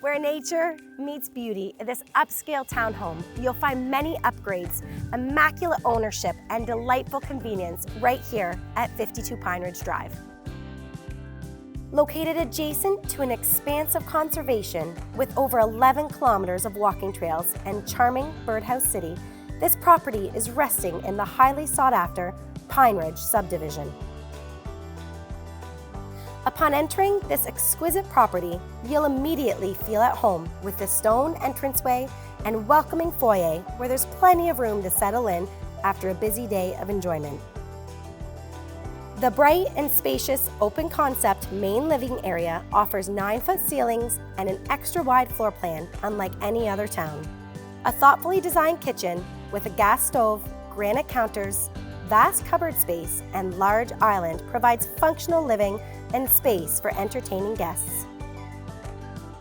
Where nature meets beauty, in this upscale townhome, you'll find many upgrades, immaculate ownership, and delightful convenience right here at 52 Pineridge Drive. Located adjacent to an expanse of conservation with over 11 kilometers of walking trails and charming birdhouse city, this property is resting in the highly sought-after Pineridge subdivision. Upon entering this exquisite property, you'll immediately feel at home with the stone entranceway and welcoming foyer where there's plenty of room to settle in after a busy day of enjoyment. The bright and spacious open concept main living area offers 9-foot ceilings and an extra wide floor plan unlike any other town. A thoughtfully designed kitchen with a gas stove, granite counters, vast cupboard space, and large island provides functional living and space for entertaining guests.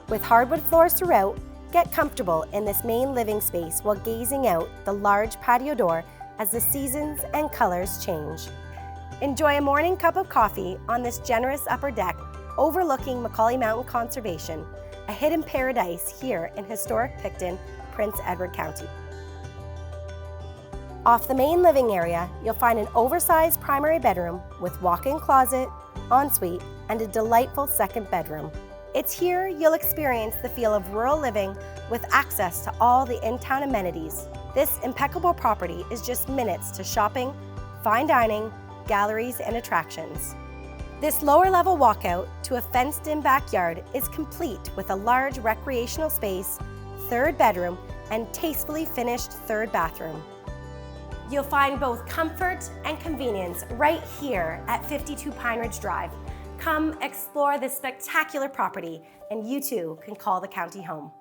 With hardwood floors throughout, get comfortable in this main living space while gazing out the large patio door as the seasons and colors change. Enjoy a morning cup of coffee on this generous upper deck overlooking Macaulay Mountain Conservation, a hidden paradise here in historic Picton, Prince Edward County. Off the main living area, you'll find an oversized primary bedroom with walk-in closet, ensuite, and a delightful second bedroom. It's here you'll experience the feel of rural living with access to all the in-town amenities. This impeccable property is just minutes to shopping, fine dining, galleries, and attractions. This lower-level walkout to a fenced-in backyard is complete with a large recreational space, third bedroom, and tastefully finished third bathroom. You'll find both comfort and convenience right here at 52 Pineridge Drive. Come explore this spectacular property, and you too can call the county home.